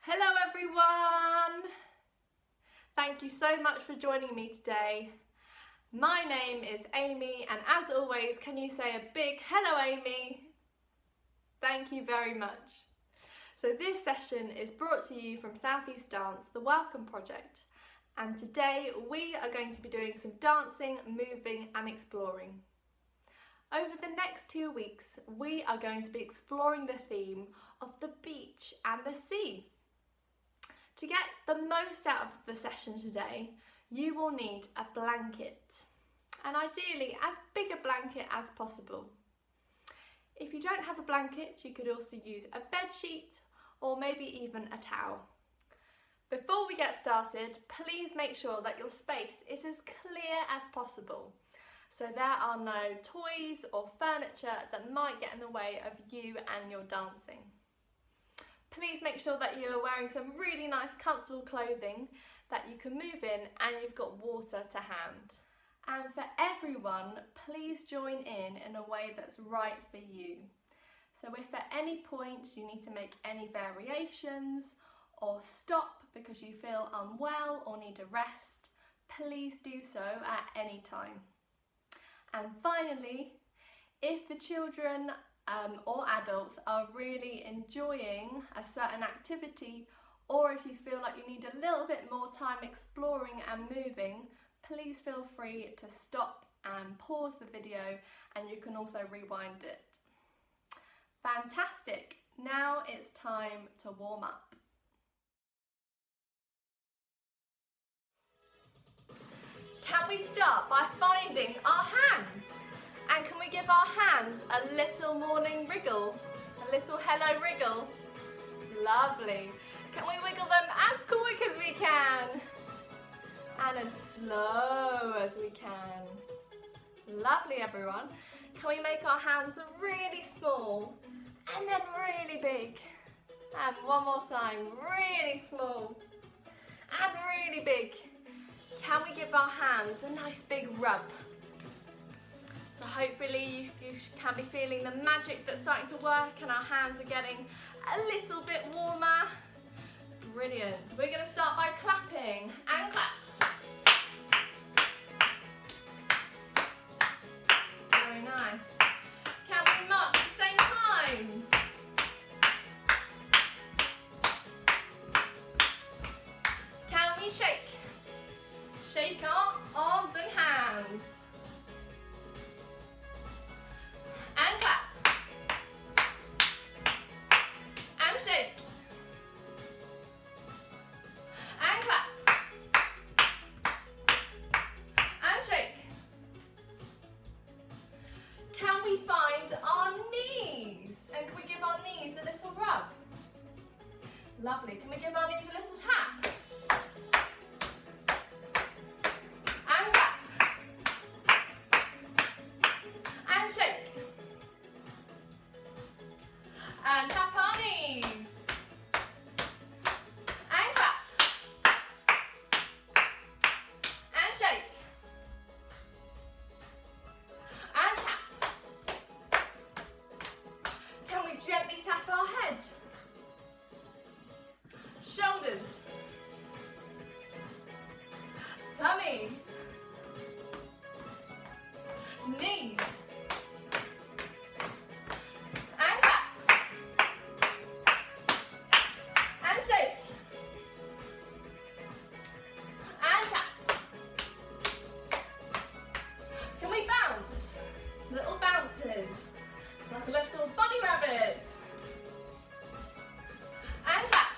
Hello everyone! Thank you so much for joining me today. My name is Amy, and as always, can you say a big hello Amy? Thank you very much. So this session is brought to you from South East Dance, the Welcome Project, and today we are going to be doing some dancing, moving and exploring. Over the next 2 weeks, we are going to be exploring the theme of the beach and the sea. To get the most out of the session today, you will need a blanket, and ideally as big a blanket as possible. If you don't have a blanket, you could also use a bed sheet or maybe even a towel. Before we get started, please make sure that your space is as clear as possible, so there are no toys or furniture that might get in the way of you and your dancing. Please make sure that you're wearing some really nice comfortable clothing that you can move in and you've got water to hand. And for everyone, please join in a way that's right for you. So if at any point you need to make any variations or stop because you feel unwell or need a rest, please do so at any time. And finally, if the children or adults are really enjoying a certain activity, or if you feel like you need a little bit more time exploring and moving, please feel free to stop and pause the video, and you can also rewind it. Fantastic! Now it's time to warm up. Can we start by finding our hands? And can we give our hands a little morning wriggle? A little hello wriggle? Lovely. Can we wiggle them as quick as we can? And as slow as we can. Lovely, everyone. Can we make our hands really small and then really big? And one more time, really small and really big. Can we give our hands a nice big rub? So hopefully you can be feeling the magic that's starting to work and our hands are getting a little bit warmer. Brilliant. We're going to start by clapping and clap. Very nice. Can we march at the same time? Can we shake? Shake our arms and hands. And clap. And shake. And clap. And shake. Can we find our knees? And can we give our knees a little rub? Lovely. Can we give our knees a little tap? And clap. And shake. And tap our knees. And clap. And shake. And tap. Can we gently tap our head? Shoulders. Tummy. Knees. And clap. And shake. And tap. Can we bounce? Little bounces. Like a little bunny rabbit. And clap.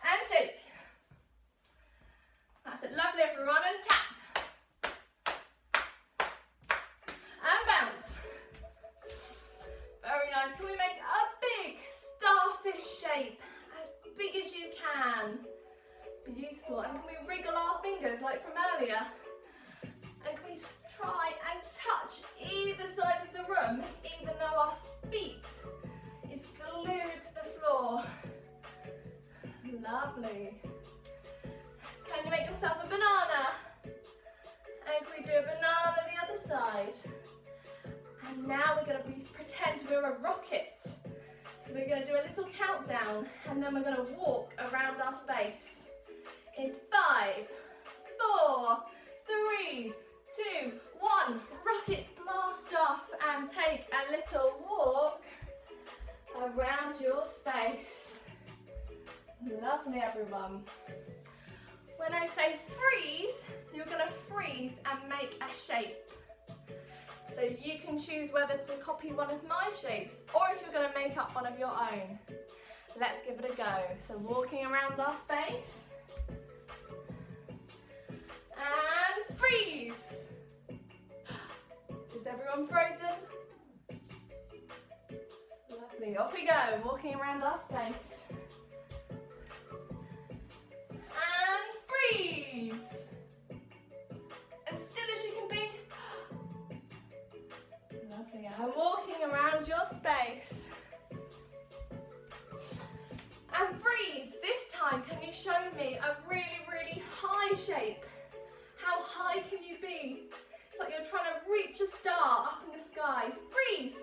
And shake. That's it. Lovely, everyone. And tap. And bounce. Very nice. Can we make a big starfish shape? As big as you can. Beautiful. And can we wriggle our fingers like from earlier? And can we try and touch either side of the room, even though our feet is glued to the floor? Lovely. Can you make yourself a banana? And can we do a banana the other side? And now we're going to pretend we're a rocket. So we're going to do a little down, and then we're going to walk around our space. In 5, 4, 3, 2, 1. Rockets blast off and take a little walk around your space. Lovely, everyone. When I say freeze, you're going to freeze and make a shape. So you can choose whether to copy one of my shapes or if you're going to make up one of your own. Let's give it a go. So walking around our space. And freeze. Is everyone frozen? Lovely. Off we go, walking around our space. And freeze. As still as you can be. Lovely. And walking around your space. And freeze. This time, can you show me a really, really high shape? How high can you be? It's like you're trying to reach a star up in the sky. Freeze.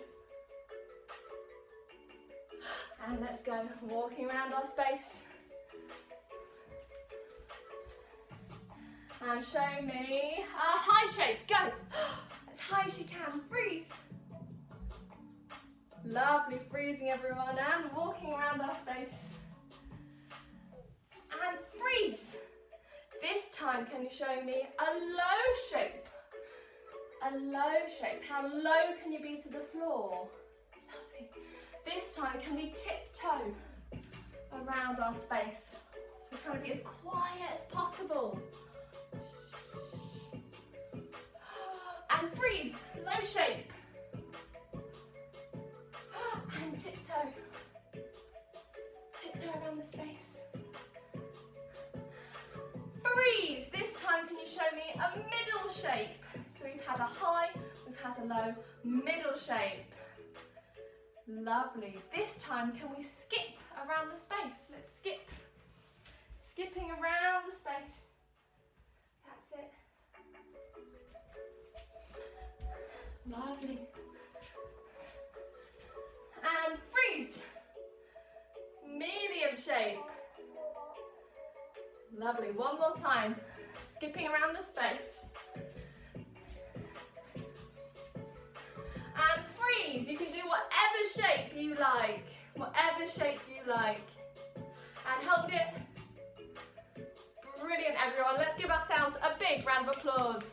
And let's go, walking around our space. And show me a high shape, go. As high as you can, freeze. Lovely, freezing everyone and walking around our space. And freeze. This time, can you show me a low shape? A low shape, how low can you be to the floor? Lovely. This time, can we tiptoe around our space? So we're trying to be as quiet as possible. And freeze, low shape. And tiptoe. Tiptoe around the space. Freeze, this time can you show me a middle shape? So we've had a high, we've had a low, middle shape. Lovely. This time, can we skip around the space? Let's skip. Skipping around the space. That's it. Lovely. And freeze. Medium shape. Lovely. One more time. Skipping around the space. And freeze. You can do whatever shape you like. Whatever shape you like. And hold it. Brilliant, everyone. Let's give ourselves a big round of applause.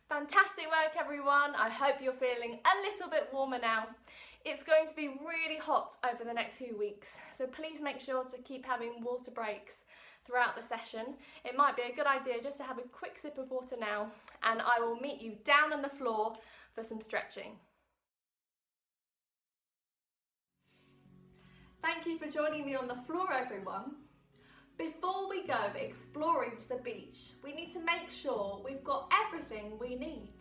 Fantastic work, everyone. I hope you're feeling a little bit warmer now. It's going to be really hot over the next few weeks, so please make sure to keep having water breaks throughout the session. It might be a good idea just to have a quick sip of water now, and I will meet you down on the floor for some stretching. Thank you for joining me on the floor, everyone. Before we go exploring to the beach, we need to make sure we've got everything we need.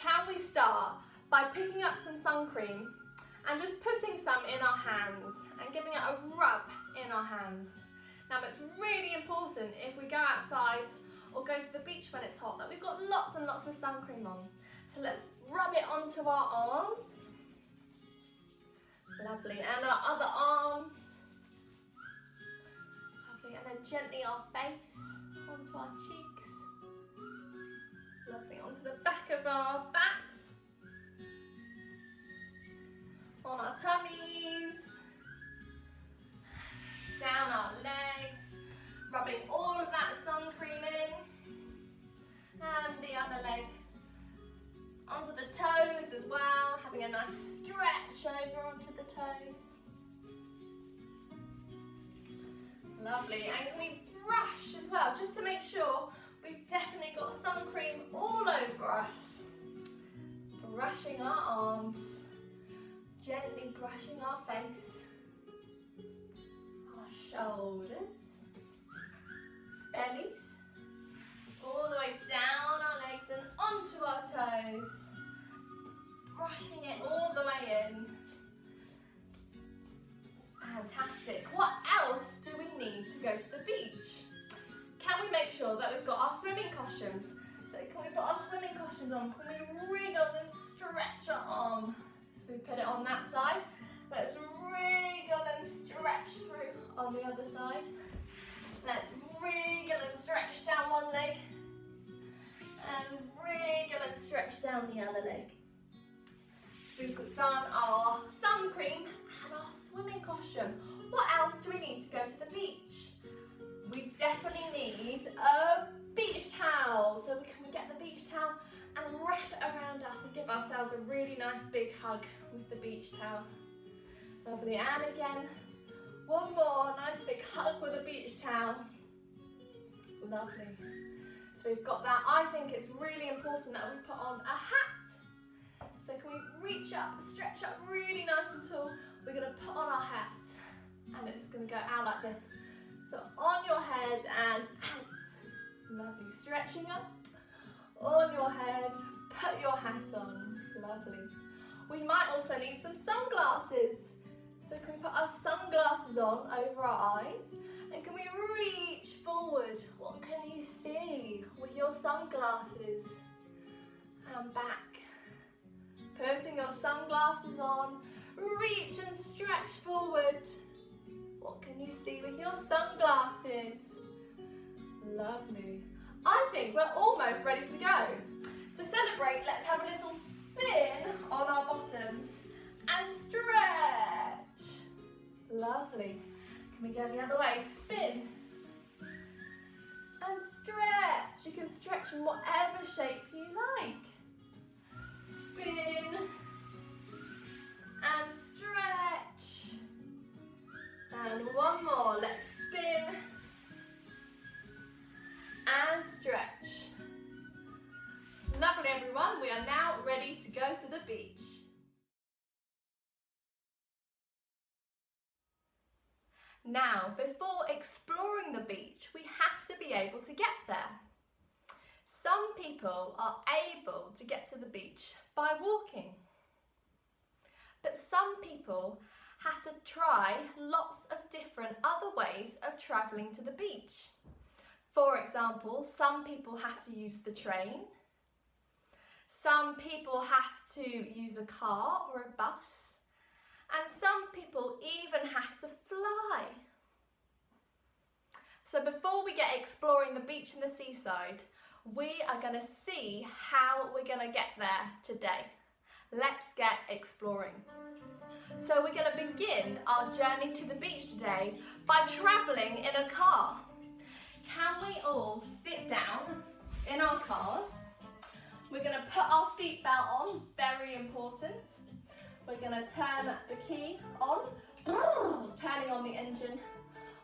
Can we start by picking up some sun cream and just putting some in our hands and giving it a rub in our hands? Now, it's really important if we go outside or go to the beach when it's hot that we've got lots and lots of sun cream on. So let's rub it onto our arms. Lovely, and our other arm. Lovely, and then gently our face onto our cheeks. Lovely, onto the back of our backs. On our tummies. Down our legs. Rubbing all of that sun cream in. And the other leg. Onto the toes as well, having a nice stretch over onto the toes. Lovely, and can we brush as well, just to make sure we've definitely got sun cream all over us. Brushing our arms, gently brushing our face, our shoulders, bellies, all the way down our legs and onto our toes. Brushing it all the way in. Fantastic. What else do we need to go to the beach? Can we make sure that we've got our swimming costumes? So can we put our swimming costumes on? Can we wriggle and stretch our arm? So we put it on that side Let's wriggle and stretch through on the other side. Let's wriggle and stretch down one leg. And wriggle and stretch down the other leg. We've done our sun cream and our swimming costume. What else do we need to go to the beach? We definitely need a beach towel. So we can get the beach towel and wrap it around us and give ourselves a really nice big hug with the beach towel. Lovely, and again, one more nice big hug with a beach towel. Lovely. So we've got that. I think it's really important that we put on a hat. So can we reach up, stretch up really nice and tall? We're going to put on our hat and it's going to go out like this. So on your head and out. Lovely. Stretching up, on your head, put your hat on. Lovely. We might also need some sunglasses. So can we put our sunglasses on over our eyes? And can we reach forward? What can you see with your sunglasses? And back. Putting your sunglasses on, reach and stretch forward. What can you see with your sunglasses? Lovely. I think we're almost ready to go. To celebrate, let's have a little spin on our bottoms and stretch. Lovely. Can we go the other way? Spin and stretch. You can stretch in whatever shape you like. Spin and stretch. And one more. Let's spin and stretch. Lovely, everyone. We are now ready to go to the beach. Now, before exploring the beach, we have to be able to get there. Some people are able to get to the beach by walking, but some people have to try lots of different other ways of travelling to the beach. For example, some people have to use the train, some people have to use a car or a bus, and some people even have to fly. So before we get exploring the beach and the seaside, we are going to see how we're going to get there today. Let's get exploring. So we're going to begin our journey to the beach today by travelling in a car. Can we all sit down in our cars? We're going to put our seatbelt on, very important. We're going to turn the key on, turning on the engine.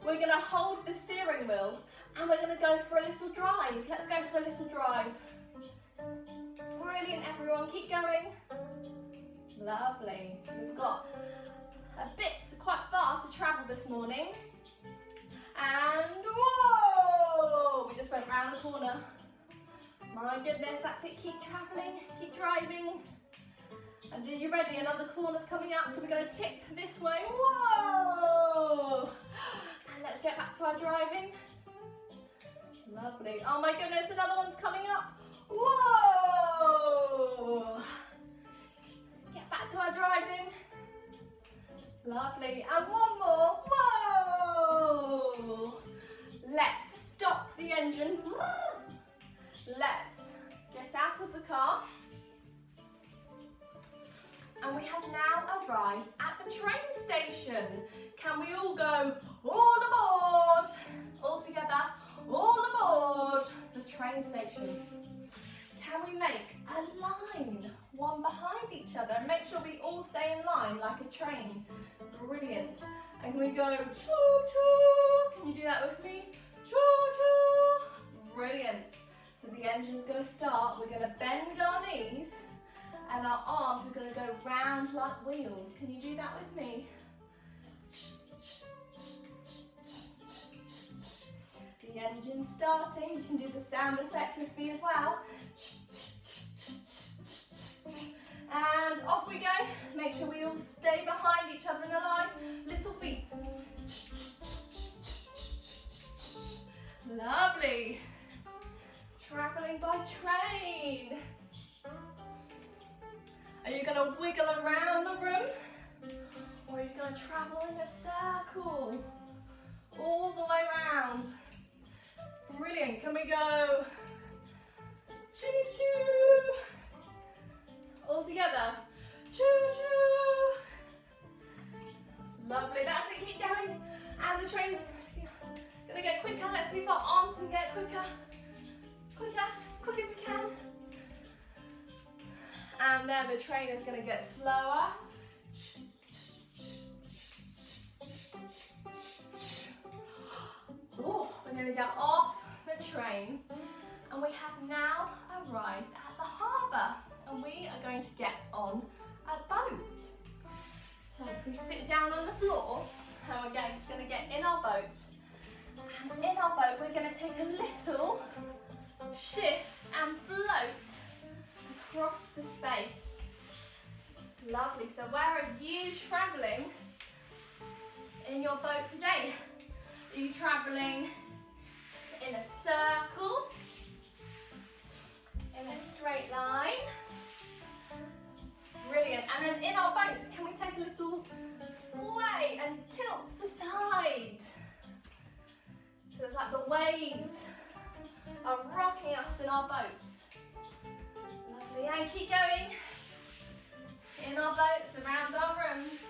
We're going to hold the steering wheel and we're going to go for a little drive. Let's go for a little drive. Brilliant, everyone. Keep going. Lovely. So we've got a bit, quite far to travel this morning. And whoa! We just went round a corner. My goodness, that's it. Keep travelling, keep driving. And are you ready? Another corner's coming up, so we're going to tip this way. Whoa! And let's get back to our driving. Lovely. Oh my goodness, another one's coming up. Whoa! Get back to our driving. Lovely. And one more. Whoa! Let's stop the engine. Let's get out of the car. And we have now arrived at the train station. Can we all go, all aboard? All together, all aboard the train station. Can we make a line, one behind each other, and make sure we all stay in line like a train? Brilliant. And can we go, choo-choo? Can you do that with me? Choo-choo. Brilliant. So the engine's going to start. We're going to bend our knees. And our arms are going to go round like wheels. Can you do that with me? The engine's starting. You can do the sound effect with me as well. And off we go. Make sure we all stay behind each other in a line. Little feet. Lovely. Travelling by train. Are you going to wiggle around the room? Or are going to travel in a circle all the way round. Brilliant. Can we go choo choo? All together. Choo choo. Lovely. That's it. Keep going. And the train's going to get quicker. Let's see if our arms can get quicker. Quicker. As quick as we can. And then the train is going to get slower. Oh, we're going to get off the train, and we have now arrived at the harbour, and we are going to get on a boat. So we sit down on the floor, and we're going to get in our boat, and in our boat we're going to take a little shift and float across the space. Lovely. So where are you travelling in your boat today? Are you travelling in a circle, in a straight line? Brilliant. And then in our boats, can we take a little sway and tilt to the side? So it's like the waves are rocking us in our boats. Lovely. And keep going in our boats around our rooms.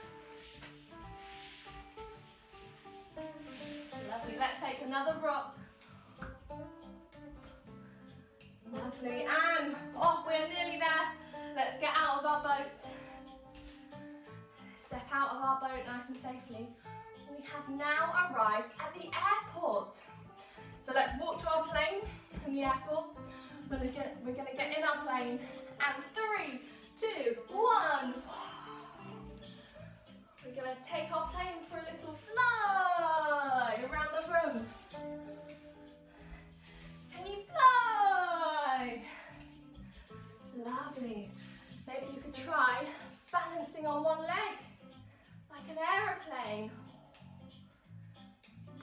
Lovely. Let's take another rock. Lovely. And we're nearly there. Let's get out of our boat. Step out of our boat nice and safely. We have now arrived at the airport. So let's walk to our plane in the airport. We're gonna get in our plane. And 3, 2, 1. We're going to take our plane for a little fly around the room. Can you fly? Lovely. Maybe you could try balancing on one leg, like an aeroplane.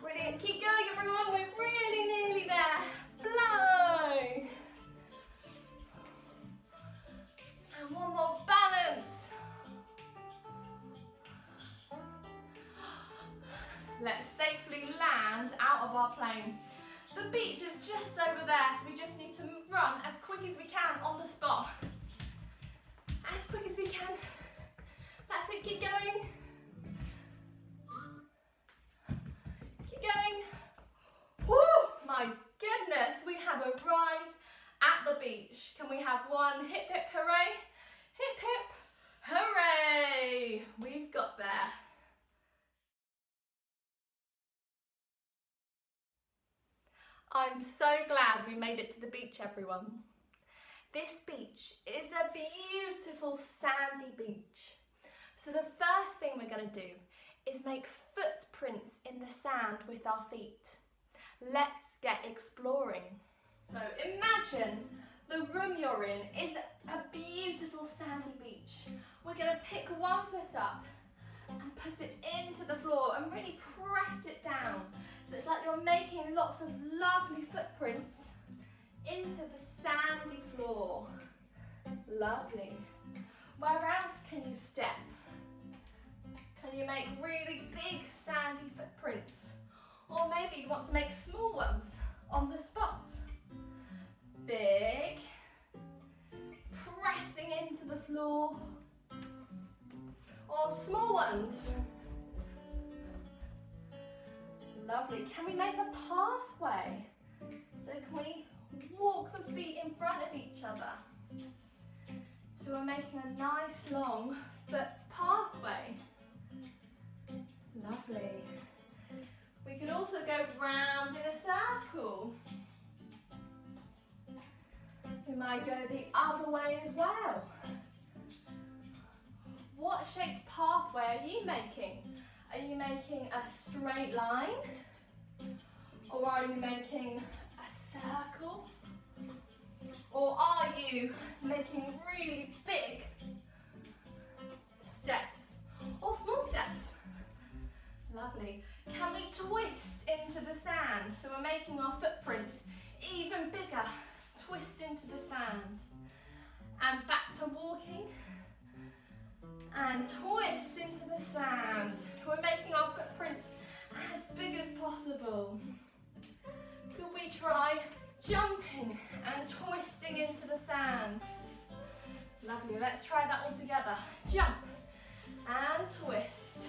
Brilliant. Keep going, everyone. We're really nearly there. Fly. And one more balance. Let's safely land out of our plane. The beach is just over there, so we just need to run as quick as we can on the spot. As quick as we can. That's it, keep going. Keep going. Woo! My goodness, we have arrived at the beach. Can we have one hip hip hooray? Hip hip hooray! We've got there. I'm so glad we made it to the beach, everyone. This beach is a beautiful sandy beach. So the first thing we're going to do is make footprints in the sand with our feet. Let's get exploring. So imagine the room you're in is a beautiful sandy beach. We're going to pick one foot up and put it into the floor and really press it down. So it's like you're making lots of lovely footprints into the sandy floor. Lovely. Where else can you step? Can you make really big sandy footprints? Or maybe you want to make small ones on the spot. Big, pressing into the floor. Or small ones. Lovely. Can we make a pathway? So can we walk the feet in front of each other? So we're making a nice long foot pathway. Lovely. We could also go round in a circle. We might go the other way as well. What shaped pathway are you making? Are you making a straight line? Or are you making a circle? Or are you making really big steps? Or small steps? Lovely. Can we twist into the sand? So we're making our footprints even bigger. Twist into the sand. And back to walking. and twist into the sand. We're making our footprints as big as possible. Could we try jumping and twisting into the sand? Lovely, let's try that all together. Jump and twist.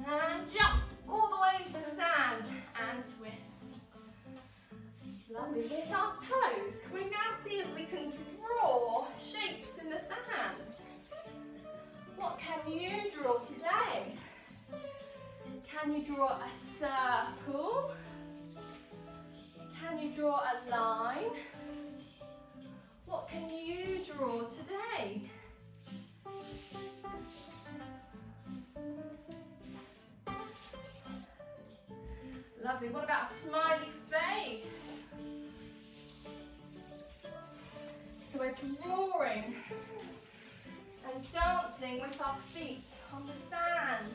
And jump all the way into the sand and twist. Lovely, with our toes, can we now see if we can draw shapes in the sand? What can you draw today? Can you draw a circle? Can you draw a line? What can you draw today? Lovely, what about a smiley face? So we're drawing and dancing with our feet on the sand.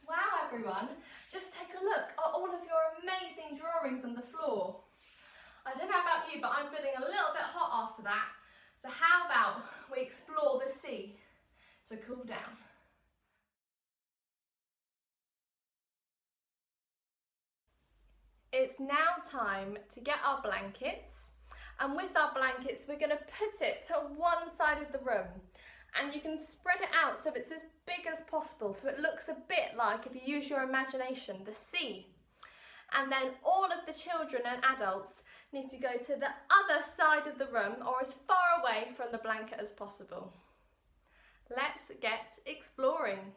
Wow everyone, just take a look at all of your amazing drawings on the floor. I don't know about you, but I'm feeling a little bit hot after that. So how about we explore the sea to cool down? It's now time to get our blankets, and with our blankets we're going to put it to one side of the room, and you can spread it out so it's as big as possible, so it looks a bit like, if you use your imagination, the sea. And then all of the children and adults need to go to the other side of the room, or as far away from the blanket as possible. Let's get exploring.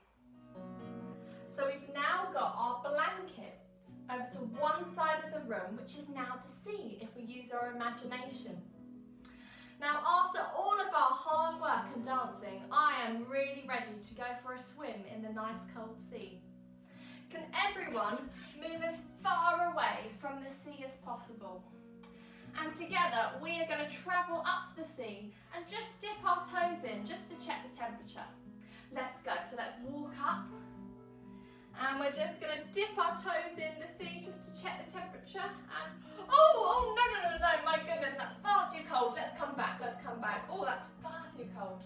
So we've now got our blanket over to one side of the room, which is now the sea, if we use our imagination. Now, after all of our hard work and dancing, I am really ready to go for a swim in the nice cold sea. Can everyone move as far away from the sea as possible? And together we are going to travel up to the sea and just dip our toes in just to check the temperature. Let's go. So let's walk up. And we're just going to dip our toes in the sea just to check the temperature. And oh no, my goodness, that's far too cold. Let's come back, Oh, that's far too cold.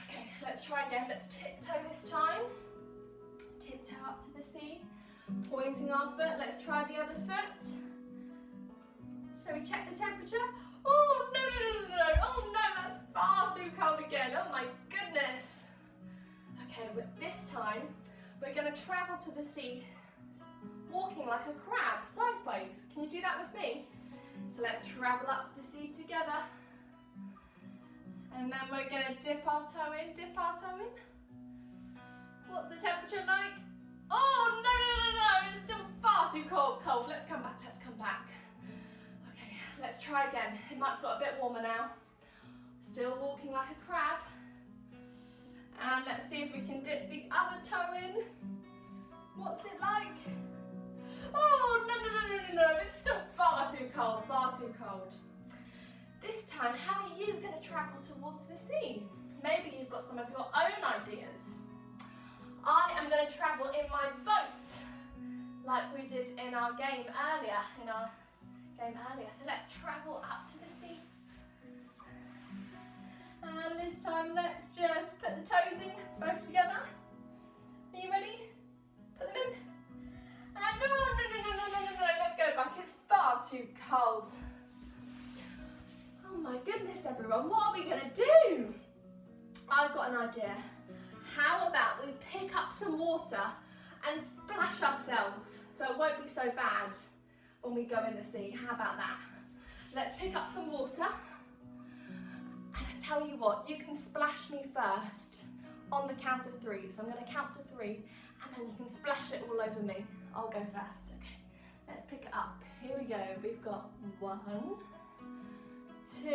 Okay, let's try again. Let's tiptoe this time. Tiptoe up to the sea, pointing our foot. Let's try the other foot. Shall we check the temperature? Oh no. Oh no, that's far too cold again. Oh my goodness. Okay, but this time, we're going to travel to the sea, walking like a crab, sideways. Can you do that with me? So let's travel up to the sea together. And then we're going to dip our toe in. What's the temperature like? Oh, no, it's still far too cold. Let's come back. Okay, let's try again. It might have got a bit warmer now. Still walking like a crab. And let's see if we can dip the other toe in. What's it like? Oh, no, it's still far too cold. This time, how are you going to travel towards the sea? Maybe you've got some of your own ideas. I am going to travel in my boat, like we did in our game earlier, So let's travel up to the sea. And this time, let's just put the toes in, both together. Are you ready? Put them in. And no, let's go back. It's far too cold. Oh my goodness, everyone, what are we going to do? I've got an idea. How about we pick up some water and splash ourselves so it won't be so bad when we go in the sea? How about that? Let's pick up some water. And I tell you what, you can splash me first on the count of 3. So I'm going to count to 3 and then you can splash it all over me. I'll go first. Okay, let's pick it up. Here we go. We've got 1, 2,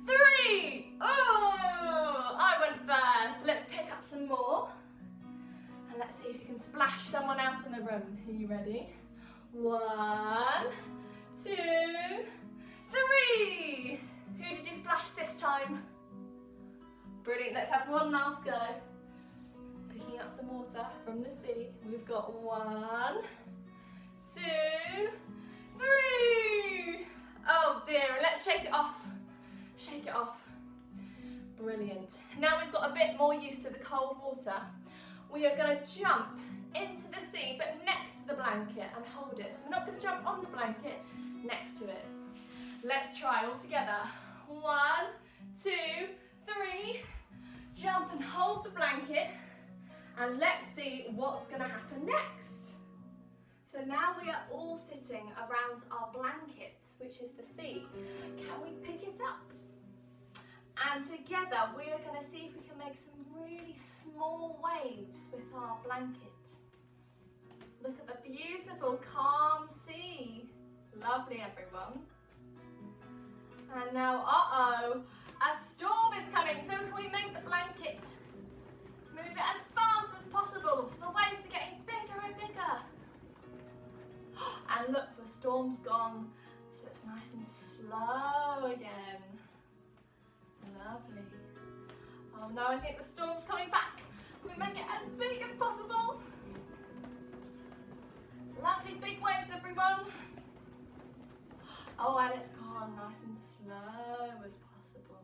3. Oh, I went first. Let's pick up some more. And let's see if you can splash someone else in the room. Are you ready? 1, 2, 3. Who did you splash this time? Brilliant, let's have one last go. picking up some water from the sea. We've got 1, 2, 3. Oh dear, and let's shake it off. Shake it off. Brilliant. Now we've got a bit more used to the cold water. We are going to jump into the sea, but next to the blanket, and hold it. So we're not going to jump on the blanket, next to it. Let's try all together. 1, 2, 3. Jump and hold the blanket, and let's see what's going to happen next. So now we are all sitting around our blankets, which is the sea. Can we pick it up? And together we are going to see if we can make some really small waves with our blanket. Look at the beautiful calm sea. Lovely, everyone. And now, a storm is coming, so can we make the blanket move it as fast as possible so the waves are getting bigger and bigger. And look, the storm's gone, so it's nice and slow again. Lovely. Oh no, I think the storm's coming back. Can we make it as big as possible? Lovely big waves, everyone. Oh, and it's gone nice and slow as possible.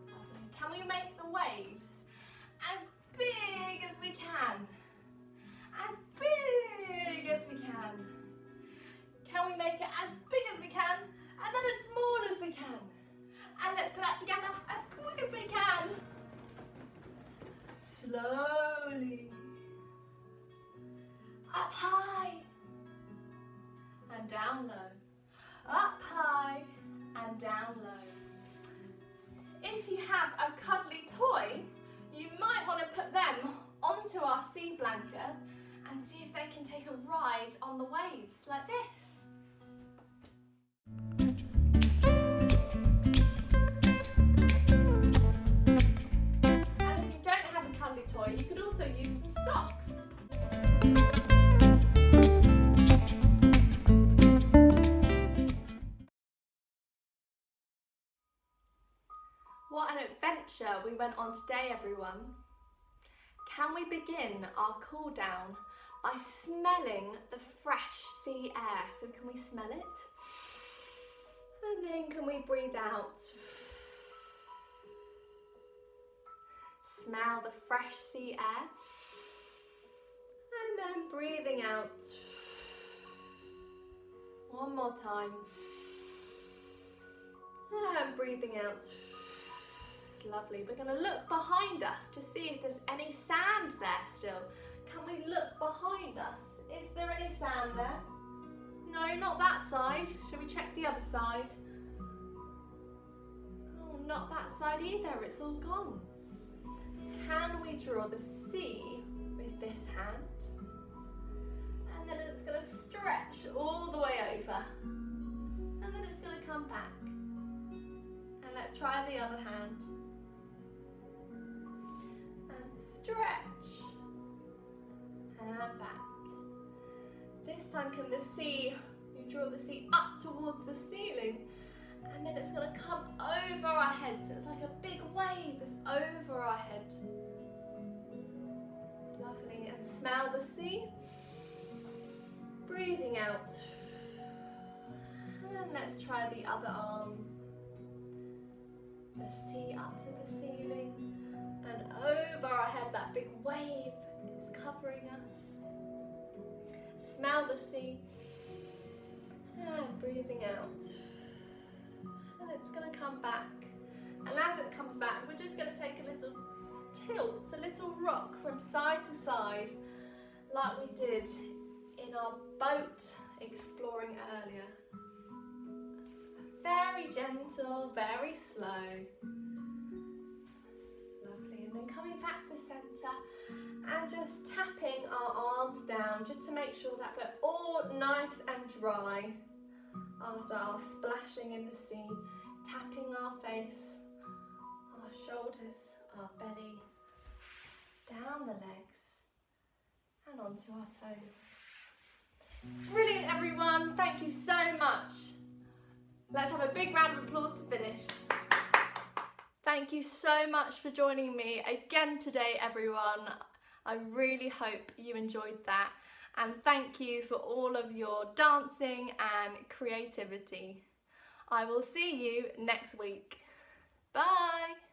Lovely. Can we make the waves as big as we can? As big as we can. Can we make it as big as we can and then as small as we can? And let's put that together as quick as we can. Slowly. Up high and down low. Up high and down low. If you have a cuddly toy, you might want to put them onto our sea blanket and see if they can take a ride on the waves like this. And if you don't have a cuddly toy, you could also use some socks. What an adventure we went on today, everyone. Can we begin our cool down by smelling the fresh sea air? So can we smell it? And then can we breathe out? Smell the fresh sea air. And then breathing out. One more time. And breathing out. Lovely. We're going to look behind us to see if there's any sand there still. Can we look behind us? Is there any sand there? No, not that side. Shall we check the other side? Oh, not that side either. It's all gone. Can we draw the sea with this hand? And then it's going to stretch all the way over. And then it's going to come back. And let's try the other hand. Stretch and back. This time can the sea, you draw the sea up towards the ceiling and then it's going to come over our head, so it's like a big wave that's over our head. Lovely. And smell the sea. Breathing out. And let's try the other arm. The sea up to the ceiling. And over our head, that big wave is covering us. Smell the sea. And breathing out. And it's going to come back. And as it comes back, we're just going to take a little tilt, a little rock from side to side, like we did in our boat exploring earlier. Very gentle, very slow. And then coming back to centre and just tapping our arms down just to make sure that we're all nice and dry after our splashing in the sea, tapping our face, our shoulders, our belly, down the legs and onto our toes. Brilliant, everyone. Thank you so much. Let's have a big round of applause to finish. Thank you so much for joining me again today, everyone. I really hope you enjoyed that, and thank you for all of your dancing and creativity. I will see you next week. Bye!